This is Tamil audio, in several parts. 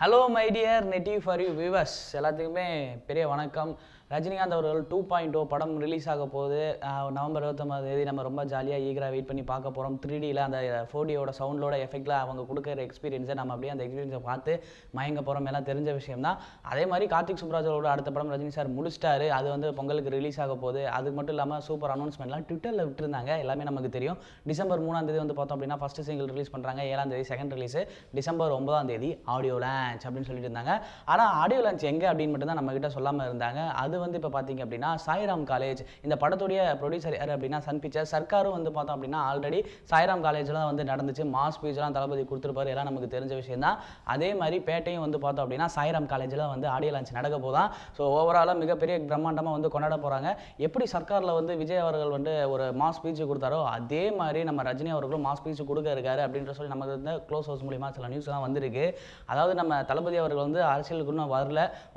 Hello my dear native for you viewers எல்லாத்துக்குமே பெரிய வணக்கம் ரஜினிகாந்த் அவர்கள் 2.0 படம் ரிலீஸ் ஆக போகுது நவம்பர் 29ஆம் தேதி நம்ம ரொம்ப ஜாலியாக ஈகராக வெயிட் பண்ணி பார்க்க போகிறோம் 3Dயில் அந்த 4Dயோட சவுண்டோட எஃபெக்டில் அவங்க கொடுக்குற எக்ஸ்பீரியன்ஸை நம்ம அப்படியே அந்த எக்ஸ்பீரியன்ஸை பார்த்து மயங்க போகிறோம் எல்லாம் தெரிஞ்ச விஷயம் தான் அதே மாதிரி கார்த்திக் சுப்ராஜோட அடுத்த படம் ரஜினி சார் முடிச்சிட்டாரு அது வந்து பொங்கலுக்கு ரிலீஸ் ஆக போகுது அது மட்டும் இல்லாமல் சூப்பர் அனௌன்ஸ்மெண்ட்லாம் ட்விட்டரில் விட்டுருந்தாங்க எல்லாமே நமக்கு தெரியும் டிசம்பர் 3ஆம் தேதி வந்து பார்த்தோம் அப்படின்னா ஃபஸ்ட்டு சிங்கிள் ரிலீஸ் பண்ணுறாங்க 7ஆம் தேதி செகண்ட் ரிலீஸ் டிசம்பர் 9ஆம் தேதி ஆடியோ லான்ச் அப்படின்னு சொல்லிட்டு இருந்தாங்க ஆனால் ஆடியோ லான்ச் எங்கே அப்படின்னு மட்டும் தான் நம்மகிட்ட சொல்லாமல் இருந்தாங்க அது வந்து இப்போ பார்த்தீங்க அப்படின்னா சாய்ராம் காலேஜ் இந்த படத்துடைய ப்ரொடியூசர் யார் அப்படின்னா சன் பிக்சர்ஸ் சர்க்காரும் வந்து பார்த்தோம் அப்படின்னா ஆல்ரெடி சாய்ராம் காலேஜ்லாம் வந்து நடந்துச்சு மாஸ் ஸ்பீச்லாம் தளபதி கொடுத்துருப்பாரு எல்லாம் நமக்கு தெரிஞ்ச விஷயம் தான் அதே மாதிரி பேட்டையும் வந்து பார்த்தோம் அப்படின்னா சாய்ராம் காலேஜில் வந்து ஆடியோ லான்ச் நடக்க போதான் ஸோ ஓவராலாக மிகப்பெரிய பிரம்மாண்டமாக வந்து கொண்டாட போகிறாங்க எப்படி சர்க்காரில் வந்து விஜய் அவர்கள் வந்து ஒரு மாஸ் ஸ்பீச் கொடுத்தாரோ அதே மாதிரி நம்ம ரஜினி அவர்களும் மாஸ் ஸ்பீச் கொடுக்க இருக்காரு அப்படின்ற சொல்லி நமக்கு வந்து க்ளோஸ் ஹவுஸ் மூலியமாக சில நியூஸ்லாம் வந்திருக்கு அதாவது நம்ம தளபதி அவர்கள் வந்து அரசியலுக்கு இன்னும்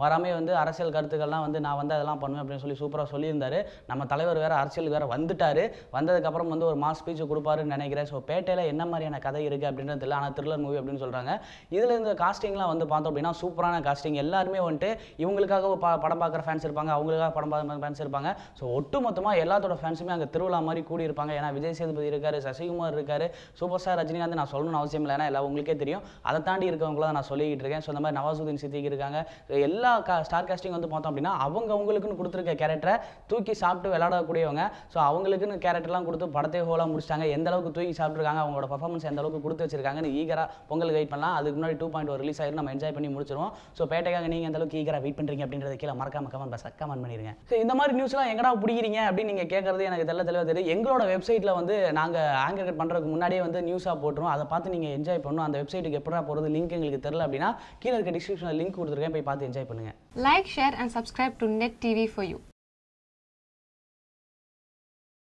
வராமே வந்து அரசியல் கருத்துக்கள்லாம் வந்து நான் வந்து அதெல்லாம் பண்ணுவேன் அப்படின்னு சொல்லி சூப்பராக சொல்லியிருந்தாரு நம்ம தலைவர் வேறு அரசியலுக்கு வேறு வந்துட்டாரு வந்ததுக்கப்புறம் வந்து ஒரு மாஸ் ஸ்பீச் கொடுப்பாருன்னு நினைக்கிறேன் ஸோ பேட்டையில் என்ன மாதிரியான கதை இருக்குது அப்படின்றது தெரியல ஆனால் த்ரில்லர் மூவி அப்படின்னு சொல்கிறாங்க இதில் இந்த காஸ்டிங்லாம் வந்து பார்த்தோம் அப்படின்னா சூப்பரான காஸ்டிங் எல்லாருமே வந்துட்டு இவங்களுக்காக படம் பார்க்குற ஃபேன்ஸ் இருப்பாங்க அவங்களுக்காக படம் பார்க்குற ஃபேன்ஸ் இருப்பாங்க ஸோ ஒட்டு மொத்தமாக எல்லாத்தோட ஃபேன்ஸுமே அங்கே திருவிழா மாதிரி கூடி இருப்பாங்க ஏன்னா விஜய் சேதுபதி இருக்காரு சசிகுமார் இருக்காரு சூப்பர் ஸ்டார் ரஜினிகாந்த் நான் சொல்லணும்னு அவசியம் இல்லை ஏன்னா எல்லாம் உங்களுக்கே தெரியும் அதை தாண்டி இருக்கவங்கள நான் சொல்லிக்கிட்டு இருக்கேன் ஸோ இந்த மாதிரி நவாசுதீன் சித்திக் இருக்காங்க எல்லா ஸ்டார் காஸ்டிங் வந்து பார்த்தோம் அப்படின்னா அவங்களுக்குன்னு கொடுத்துருக்க கேரக்டரை தூக்கி சாப்பிட்டு விளையாடக்கூடியவங்க ஸோ அவங்களுக்குன்னு கேரக்டர்லாம் கொடுத்து படத்தை ஹோலாக முடிச்சிட்டாங்க எந்த அளவுக்கு தூக்கி சாப்பிட்ருக்காங்க அவங்களோட பர்ஃபார்மன்ஸ் எந்த அளவுக்கு கொடுத்து வச்சிருக்காங்கன்னு ஈகராக பொங்கல் வெயிட் பண்ணலாம் அதுக்கு முன்னாடி 2.0 ரிலீஸ் ஆகிடும் நம்ம என்ஜாய் பண்ணி முடிச்சிருவோம் ஸோ பேட்டைக்காக நீங்கள் எந்த அளவுக்கு ஈகராக வெயிட் பண்ணுறீங்க அப்படின்றத கீழே மறக்காம கமெண்ட் பண்ணிடுங்க ஸோ இந்த மாதிரி நியூஸ்லாம் எங்கடா பிடிக்கிறீங்க அப்படின்னு நீங்கள் கேட்கறது எனக்கு தெளிவாக தெரியும் எங்களோட வெப்சைட்டில் வந்து நாங்கள் ஆங்கர் கட் பண்ணுறதுக்கு முன்னாடியே வந்து நியூஸாக போட்டுருவோம் அதை பார்த்து நீங்கள் என்ஜாய் பண்ணணும் அந்த வெப்சைட்டுக்கு எப்படா போகிறது லிங்க் எங்களுக்கு தெரியல அப்படின்னா கீழே இருக்க டிஸ்கிரிப்ஷனில் லிங்க் கொடுத்துருக்கேன் போய் பார்த்து என்ஜாய் பண்ணுங்கள் Like, share and subscribe to Net TV for you.